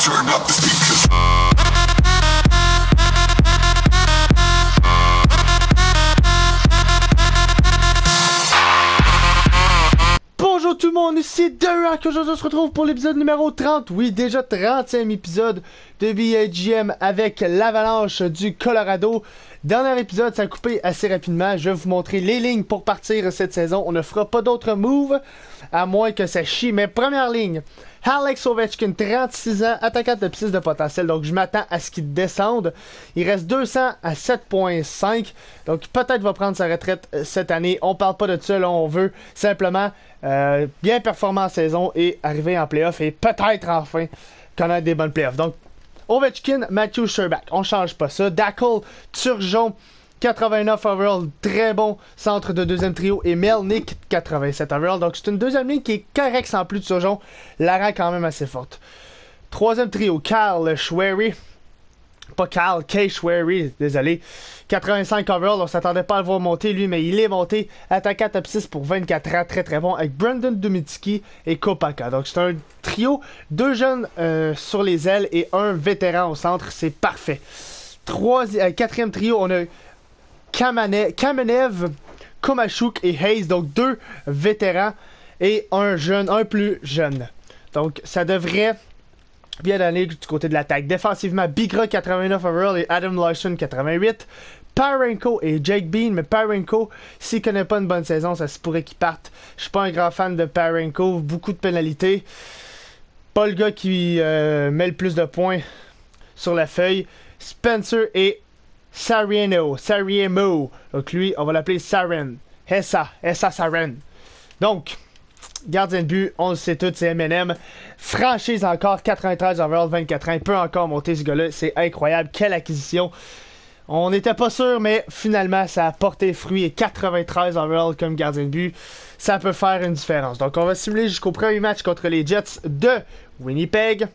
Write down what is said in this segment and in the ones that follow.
Turn up the speakers. Bonjour tout le monde, ici The Rock. Aujourd'hui on se retrouve pour l'épisode numéro 30. Oui, déjà 30e épisode de BHGM avec l'Avalanche du Colorado. Dernier épisode, ça a coupé assez rapidement. Je vais vous montrer les lignes pour partir cette saison. On ne fera pas d'autres moves, à moins que ça chie. Mais première ligne, Alex Ovechkin, 36 ans, attaquant de 6 de potentiel. Donc je m'attends à ce qu'il descende. Il reste 200 à 7.5. Donc peut-être va prendre sa retraite cette année. On parle pas de ça, là, on veut simplement bien performer en saison et arriver en playoff et peut-être enfin connaître des bonnes playoffs. Donc Ovechkin, Matthew Sherbak, on change pas ça. Dackle, Turgeon, 89 overall, très bon centre de deuxième trio. Et Melnick, 87 overall. Donc c'est une deuxième ligne qui est correcte sans plus de Turgeon. La rend quand même assez forte. Troisième trio, Kyle Schwery. Pas Kyle, Kay Schwery, désolé. 85 overall, on s'attendait pas à le voir monter lui, mais il est monté. Attaquant top 6 pour 24 ans, très très bon, avec Brandon Dumitski et Kopaka. Donc c'est un trio, deux jeunes sur les ailes et un vétéran au centre, c'est parfait. Quatrième trio, on a Kamenev, Komachuk et Hayes, donc deux vétérans et un jeune, un plus jeune. Donc ça devrait bien aller du côté de l'attaque. Défensivement, Bigra 89 overall et Adam Larson 88. Parayko et Jake Bean, mais Parayko, s'il connaît pas une bonne saison, ça se pourrait qu'il parte. Je suis pas un grand fan de Parayko, beaucoup de pénalités. Pas le gars qui met le plus de points sur la feuille. Spencer et Sariemo. Donc lui, on va l'appeler Saren. Essa Saren. Donc, gardien de but, on le sait tous, c'est M&M. Franchise encore, 93 overall, 24 ans. Il peut encore monter ce gars-là. C'est incroyable. Quelle acquisition. On n'était pas sûr, mais finalement, ça a porté fruit. Et 93 overall comme gardien de but, ça peut faire une différence. Donc, on va simuler jusqu'au premier match contre les Jets de Winnipeg.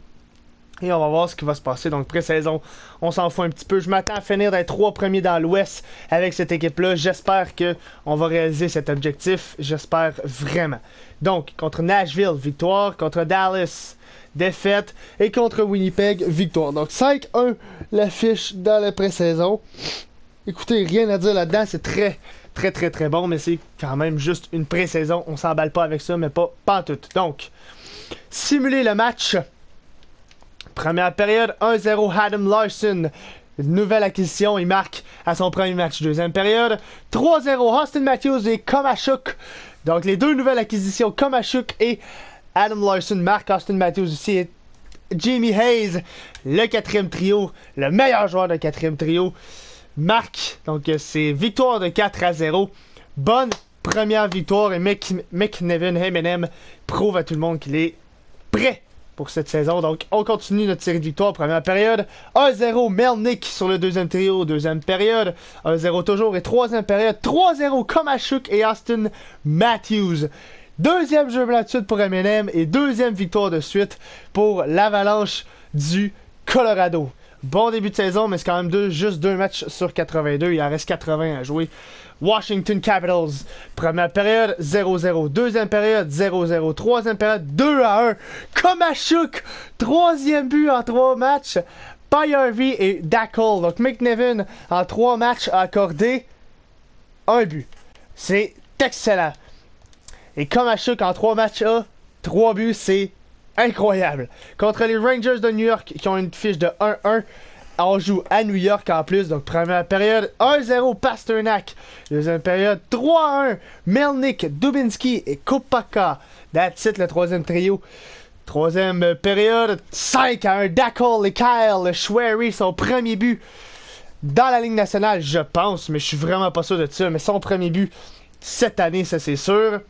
Et on va voir ce qui va se passer. Donc, pré-saison, on s'en fout un petit peu. Je m'attends à finir d'être 3 premiers dans l'Ouest avec cette équipe-là. J'espère qu'on va réaliser cet objectif. J'espère vraiment. Donc, contre Nashville, victoire. Contre Dallas, défaite. Et contre Winnipeg, victoire. Donc, 5-1 l'affiche dans la pré-saison. Écoutez, rien à dire là-dedans. C'est très bon. Mais c'est quand même juste une pré-saison. On s'emballe pas avec ça, mais pas en tout. Donc, simuler le match. Première période, 1-0 Adam Larson. Nouvelle acquisition, il marque à son premier match. Deuxième période, 3-0 Austin Matthews et Komachuk. Donc les deux nouvelles acquisitions, Komachuk et Adam Larson marquent. Austin Matthews aussi et Jamie Hayes, le quatrième trio, le meilleur joueur de quatrième trio, marque. Donc c'est victoire de 4-0. Bonne première victoire et McNevin M&M prouve à tout le monde qu'il est prêt pour cette saison. Donc, on continue notre série de victoires. Première période, 1-0 Melnick sur le deuxième trio. Deuxième période, 1-0 toujours. Et troisième période, 3-0 Komachuk et Austin Matthews. Deuxième jeu blanc de suite pour M&M et deuxième victoire de suite pour l'Avalanche du Colorado. Bon début de saison, mais c'est quand même juste 2 matchs sur 82. Il en reste 80 à jouer. Washington Capitals, première période, 0-0. Deuxième période, 0-0. Troisième période, 2-1. Komachuk, troisième but en 3 matchs. Payarvi et Dackle. Donc McNevin, en 3 matchs, a accordé 1 but. C'est excellent. Et Komachuk, en 3 matchs, a 3 buts. C'est incroyable. Contre les Rangers de New York, qui ont une fiche de 1-1. On joue à New York en plus. Donc première période, 1-0 Pasternak. Deuxième période, 3-1 Melnick, Dubinsky et Kopaka. That's it, le troisième trio. Troisième période, 5-1 Dackle et Kyle Schwery, son premier but dans la Ligue nationale, je pense, mais je suis vraiment pas sûr de ça. Mais son premier but cette année, ça c'est sûr.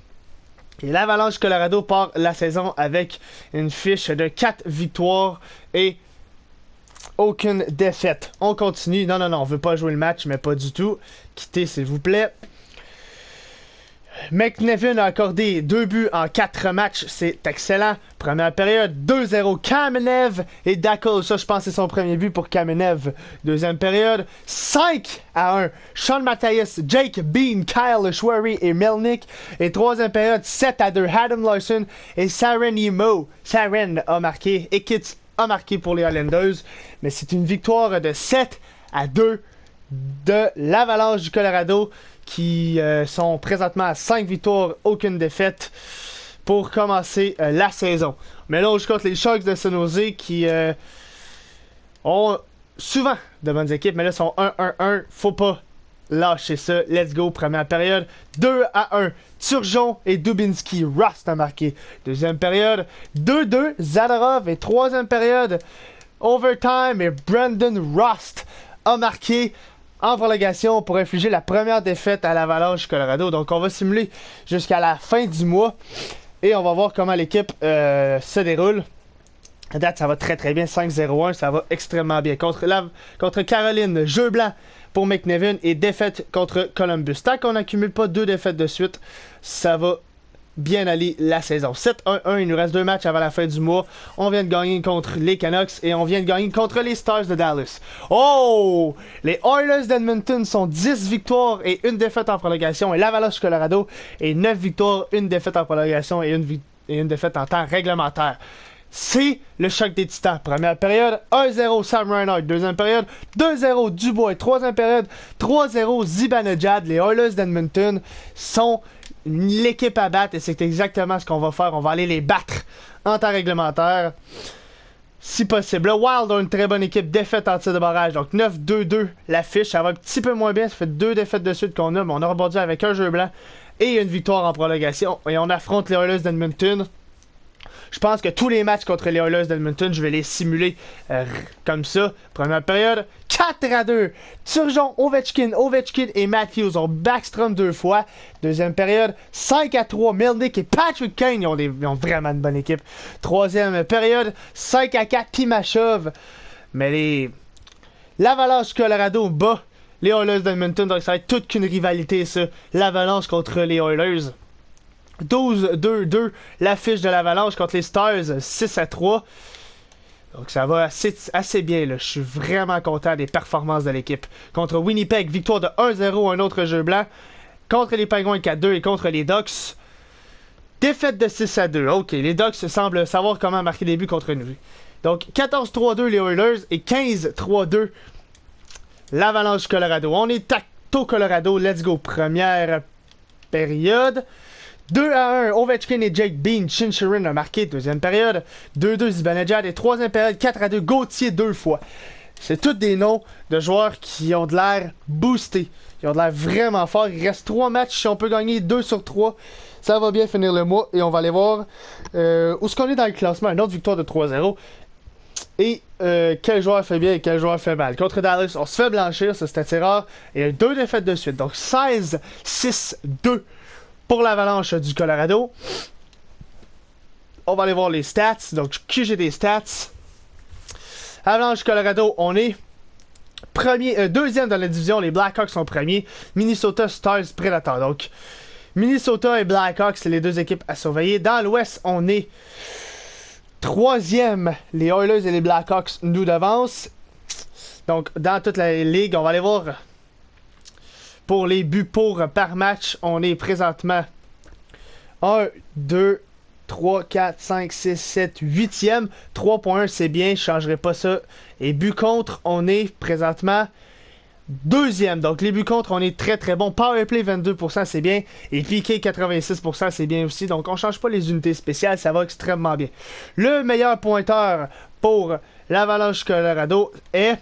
Et l'Avalanche Colorado part la saison avec une fiche de 4 victoires et aucune défaite. On continue. Non, on veut pas jouer le match, mais pas du tout. Quittez, s'il vous plaît. McNevin a accordé 2 buts en 4 matchs. C'est excellent. Première période, 2-0 Kamenev et Dackle. Ça, je pense que c'est son premier but pour Kamenev. Deuxième période, 5-1 Sean Matthias, Jake Bean, Kyle Schwery et Melnick. Et troisième période, 7-2 Adam Larson et Saren Yemo. Saren a marqué. a marqué pour les Highlanders. Mais c'est une victoire de 7-2 de l'Avalanche du Colorado qui sont présentement à 5 victoires, aucune défaite pour commencer la saison. Mais là, on joue contre les Sharks de San Jose qui ont souvent de bonnes équipes, mais là, ils sont 1-1-1. Faut pas lâcher ça. Let's go. Première période, 2-1. Turgeon et Dubinsky. Rust a marqué. Deuxième période, 2-2. Zadorov. Et troisième période, overtime. Et Brandon Rust a marqué en prolongation pour infliger la première défaite à l'Avalanche Colorado. Donc, on va simuler jusqu'à la fin du mois. Et on va voir comment l'équipe se déroule. À date, ça va très très bien. 5-0-1, ça va extrêmement bien. Contre Caroline, jeu blanc pour McNevin et défaite contre Columbus. Tant qu'on n'accumule pas 2 défaites de suite, ça va bien aller la saison. 7-1-1, il nous reste 2 matchs avant la fin du mois. On vient de gagner contre les Canucks et on vient de gagner contre les Stars de Dallas. Oh! Les Oilers d'Edmonton sont 10 victoires et 1 défaite en prolongation et l'Avalanche Colorado est 9 victoires, 1 défaite en prolongation et 1 défaite en temps réglementaire. C'est le choc des titans. Première période, 1-0 Sam Reinhart. Deuxième période, 2-0 Dubois. Troisième période, 3-0 Zibanejad. Les Oilers d'Edmonton sont l'équipe à battre et c'est exactement ce qu'on va faire. On va aller les battre en temps réglementaire. Si possible. Le Wild ont une très bonne équipe. Défaite en tir de barrage. Donc 9-2-2 l'affiche. Ça va un petit peu moins bien. Ça fait 2 défaites de suite qu'on a. Mais on a rebondi avec un jeu blanc et une victoire en prolongation. Et on affronte les Oilers d'Edmonton. Je pense que tous les matchs contre les Oilers d'Edmonton, je vais les simuler comme ça. Première période, 4-2. Turgeon, Ovechkin et Matthews ont Backstrom 2 fois. Deuxième période, 5-3. Melnick et Patrick Kane, ils ont vraiment une bonne équipe. Troisième période, 5-4. Timashov. Mais l'Avalanche Colorado bat les Oilers d'Edmonton. Donc ça va être toute qu'une rivalité, ça. L'Avalanche contre les Oilers. 12-2-2, l'affiche de l'Avalanche contre les Stars, 6-3. Donc ça va assez bien, là. Je suis vraiment content des performances de l'équipe. Contre Winnipeg, victoire de 1-0, un autre jeu blanc. Contre les Penguins, 4-2 et contre les Ducks, défaite de 6-2. Ok, les Ducks semblent savoir comment marquer des buts contre nous. Donc 14-3-2 les Oilers et 15-3-2 l'Avalanche Colorado. On est tacto Colorado, let's go. Première période. 2-1, Ovechkin et Jake Bean. Chinchirin a marqué. Deuxième période, 2-2 Zibanejad. Et troisième période, 4-2 Gauthier 2 fois. C'est tous des noms de joueurs qui ont de l'air boostés. Ils ont de l'air vraiment forts. Il reste 3 matchs. Si on peut gagner 2 sur 3, ça va bien finir le mois. Et on va aller voir où est-ce qu'on est dans le classement. Une autre victoire de 3-0. Et quel joueur fait bien et quel joueur fait mal. Contre Dallas, on se fait blanchir. Ça, c'est assez rare. Et 2 défaites de suite. Donc 16-6-2. Pour l'Avalanche du Colorado. On va aller voir les stats. Donc, QG des stats. Avalanche Colorado, on est deuxième dans la division. Les Blackhawks sont premiers. Minnesota Stars Predators. Donc, Minnesota et Blackhawks, c'est les 2 équipes à surveiller. Dans l'Ouest, on est troisième. Les Oilers et les Blackhawks nous devancent. Donc, dans toute la ligue, on va aller voir. Pour les buts par match, on est présentement 1, 2, 3, 4, 5, 6, 7, 8e. 3.1, c'est bien, je ne changerai pas ça. Et buts contre, on est présentement 2e. Donc les buts contre, on est très très bon. Powerplay 22%, c'est bien. Et PK 86%, c'est bien aussi. Donc on ne change pas les unités spéciales, ça va extrêmement bien. Le meilleur pointeur pour l'Avalanche Colorado est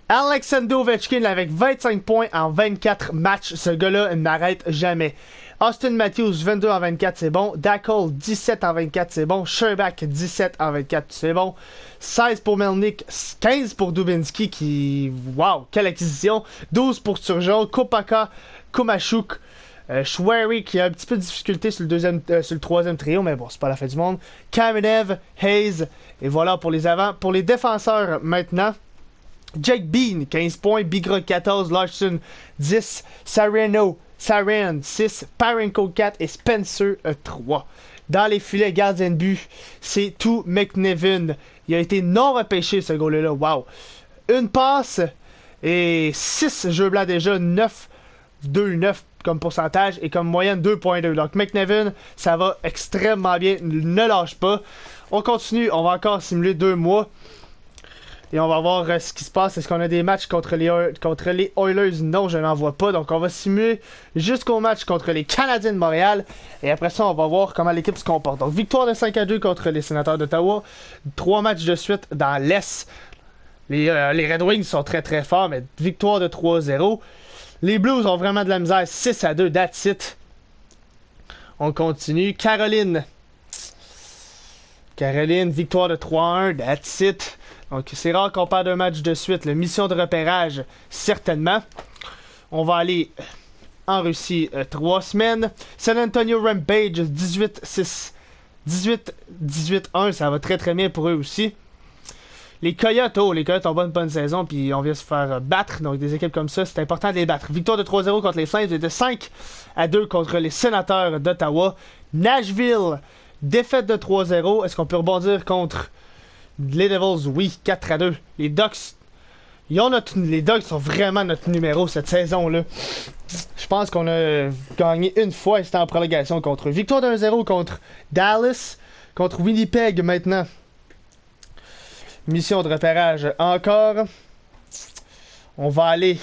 Alexander Ovechkin avec 25 points en 24 matchs. Ce gars-là n'arrête jamais. Austin Matthews, 22 en 24, c'est bon. Dackle, 17 en 24, c'est bon. Sherbak, 17 en 24, c'est bon. 16 pour Melnick, 15 pour Dubinsky, qui... Wow, quelle acquisition. 12 pour Turgeon, Kopaka, Kumashuk, Schwery, qui a un petit peu de difficulté sur le troisième trio, mais bon, c'est pas la fin du monde. Kamenev, Hayes, et voilà pour les avants. Pour les défenseurs, maintenant... Jake Bean, 15 points. Bigra, 14. Larson, 10. Saren, 6. Parenko, 4. Et Spencer, 3. Dans les filets, gardien de but, c'est tout McNevin. Il a été non repêché, ce goal-là. Wow. Une passe et 6 jeux blancs déjà. 9, 2, 9. comme pourcentage et comme moyenne 2.2. Donc McNevin, ça va extrêmement bien, ne lâche pas. On continue, on va encore simuler 2 mois. Et on va voir ce qui se passe. Est-ce qu'on a des matchs contre les Oilers? Non, je n'en vois pas. Donc on va simuler jusqu'au match contre les Canadiens de Montréal. Et après ça, on va voir comment l'équipe se comporte. Donc victoire de 5-2 contre les Sénateurs d'Ottawa. 3 matchs de suite dans l'Est. Les Red Wings sont très très forts, mais victoire de 3-0. Les Blues ont vraiment de la misère. 6-2, that's it. On continue. Caroline, victoire de 3-1, that's it. Donc c'est rare qu'on perde un match de suite. La mission de repérage, certainement. On va aller en Russie 3 semaines. San Antonio Rampage 18-6. 18-1, ça va très très bien pour eux aussi. Les Coyotes, les Coyotes ont bonne saison, puis on vient se faire battre. Donc des équipes comme ça, c'est important de les battre. Victoire de 3-0 contre les Flames et de 5-2 contre les Sénateurs d'Ottawa. Nashville, défaite de 3-0. Est-ce qu'on peut rebondir contre les Devils? Oui, 4-2. Les Ducks, les Ducks sont vraiment notre numéro cette saison-là. Je pense qu'on a gagné une fois et c'était en prolongation contre eux. Victoire de 1-0 contre Dallas, contre Winnipeg maintenant. Mission de repérage encore. On va aller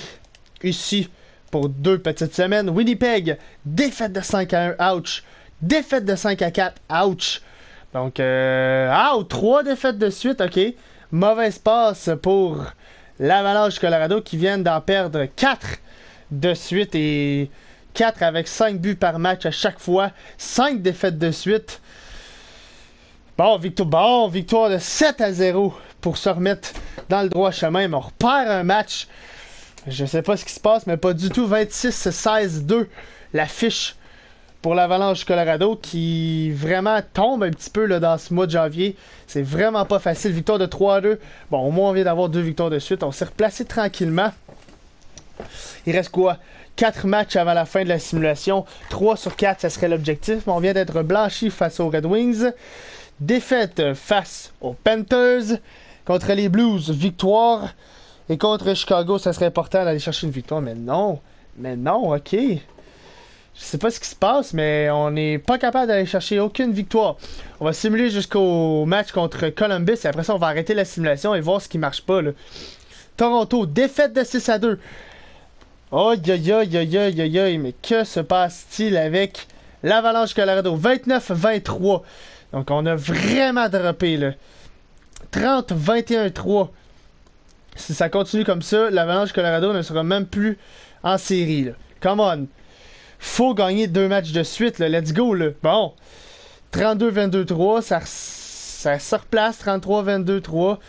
ici pour 2 petites semaines. Winnipeg, défaite de 5-1, ouch. Défaite de 5-4, ouch. Donc, 3 défaites de suite, ok. Mauvaise passe pour l'Avalanche Colorado qui viennent d'en perdre 4 de suite et 4 avec 5 buts par match à chaque fois. 5 défaites de suite. Bon, victoire de 7-0 pour se remettre dans le droit chemin. Mais on repère un match. Je sais pas ce qui se passe, mais pas du tout. 26-16-2, la fiche pour l'Avalanche Colorado qui vraiment tombe un petit peu là, dans ce mois de janvier. C'est vraiment pas facile. Victoire de 3-2. Bon, au moins on vient d'avoir 2 victoires de suite. On s'est replacé tranquillement. Il reste quoi? 4 matchs avant la fin de la simulation. 3 sur 4, ça serait l'objectif. Mais on vient d'être blanchi face aux Red Wings. Défaite face aux Panthers. Contre les Blues, victoire. Et contre Chicago, ça serait important d'aller chercher une victoire. Mais non, ok. Je sais pas ce qui se passe, mais on n'est pas capable d'aller chercher aucune victoire. On va simuler jusqu'au match contre Columbus. Et après ça, on va arrêter la simulation et voir ce qui marche pas. Là. Toronto, défaite de 6-2. Aïe, mais que se passe-t-il avec l'Avalanche Colorado? 29-23. Donc on a vraiment droppé là. 30-21-3. Si ça continue comme ça, l'Avalanche Colorado ne sera même plus en série. Là. Come on. Faut gagner 2 matchs de suite. Là. Let's go. Là. Bon. 32-22-3. Ça se replace. 33-22-3.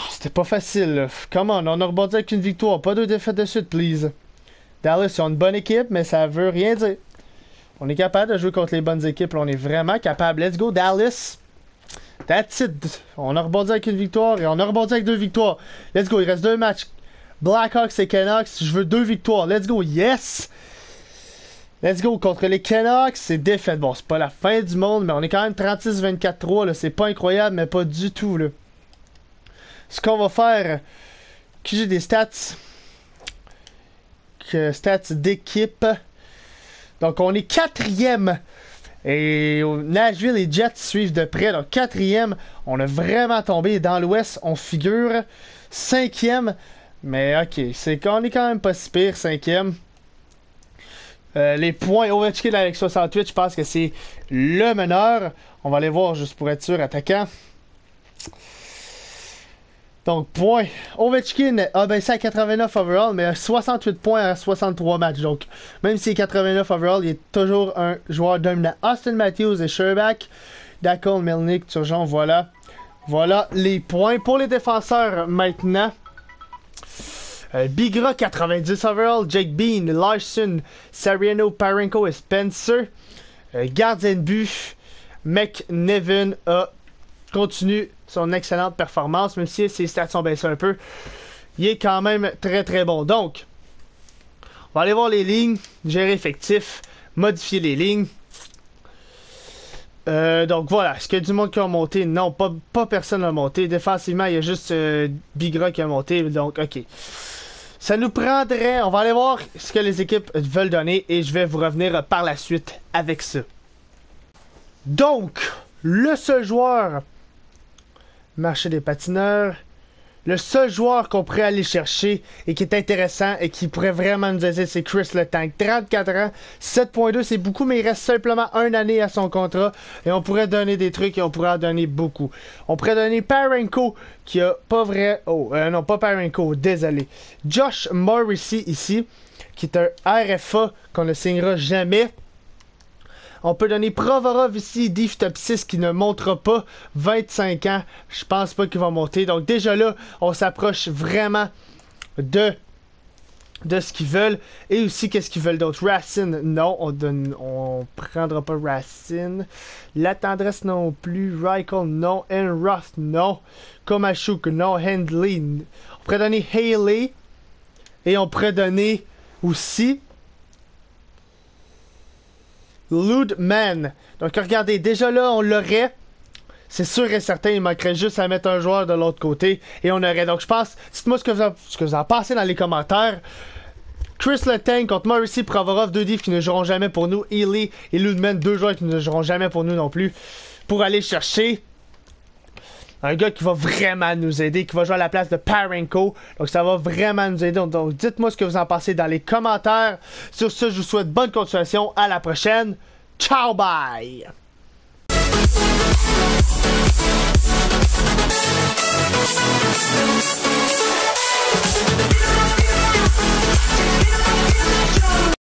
C'était pas facile. Là. Come on. On a rebondi avec une victoire. Pas 2 défaites de suite, please. Dallas, c'est une bonne équipe, mais ça veut rien dire. On est capable de jouer contre les bonnes équipes. Là. On est vraiment capable. Let's go, Dallas. That's it. On a rebondi avec une victoire et on a rebondi avec 2 victoires. Let's go. Il reste 2 matchs. Blackhawks et Canucks. Je veux 2 victoires. Let's go. Yes. Let's go. Contre les Canucks, c'est défaite. Bon, c'est pas la fin du monde, mais on est quand même 36-24-3. C'est pas incroyable, mais pas du tout. Là. Ce qu'on va faire... Que j'ai des stats... Stats d'équipe. Donc, on est 4e. Et Nashville et Jets suivent de près. Donc 4e, on a vraiment tombé. Dans l'Ouest, on figure 5e. Mais ok, c'est qu'on est quand même pas si pire, 5e. Les points Ovechkin avec 68, je pense que c'est le meneur. On va aller voir juste pour être sûr, attaquant. Donc, points. Ovechkin a baissé à 89 overall, mais a 68 points à 63 matchs. Donc, même s'il est 89 overall, il est toujours un joueur dominant. Austin Matthews et Sherbak. Dakon, Melnick, Turgeon, voilà. Voilà les points. Pour les défenseurs, maintenant. Bigra, 90 overall. Jake Bean, Larson, Sariano, Parenko et Spencer. Gardien de but, McNevin continue son excellente performance, même si ses stats sont baissés un peu. Il est quand même très très bon. Donc, on va aller voir les lignes, gérer effectif, modifier les lignes. Donc voilà, est-ce qu'il y a du monde qui a monté? Non, pas personne n'a monté. Défensivement, il y a juste Bigra qui a monté. Donc, ok. Ça nous prendrait... On va aller voir ce que les équipes veulent donner et je vais vous revenir par la suite avec ça. Donc, le seul joueur... Marché des patineurs... Le seul joueur qu'on pourrait aller chercher et qui est intéressant et qui pourrait vraiment nous aider, c'est Chris Letang. 34 ans, 7.2, c'est beaucoup, mais il reste simplement une année à son contrat. Et on pourrait donner des trucs et on pourrait en donner beaucoup. On pourrait donner Parayko, qui a pas vrai... Oh, non, pas Parayko, désolé. Josh Morrissey, ici, qui est un RFA qu'on ne signera jamais. On peut donner Provorov ici, Div Top 6 qui ne montera pas, 25 ans, je pense pas qu'il va monter. Donc déjà là, on s'approche vraiment de ce qu'ils veulent. Et aussi, qu'est-ce qu'ils veulent d'autre? Racine, non, on prendra pas Racine. La Tendresse non plus, Reichel, non, Enroth, non. Komachuk, non, Handley. On pourrait donner Haley. Et on pourrait donner aussi... Ludman. Donc regardez, déjà là, on l'aurait. C'est sûr et certain, il manquerait juste à mettre un joueur de l'autre côté. Et on aurait. Donc je pense, dites-moi ce que vous en pensez dans les commentaires. Chris Letang contre Morrissey, Provorov, 2 divs qui ne joueront jamais pour nous. Ely et Ludman, 2 joueurs qui ne joueront jamais pour nous non plus. Pour aller chercher un gars qui va vraiment nous aider, qui va jouer à la place de Parayko. Donc ça va vraiment nous aider. Donc dites-moi ce que vous en pensez dans les commentaires. Sur ce, je vous souhaite bonne continuation. À la prochaine. Ciao, bye!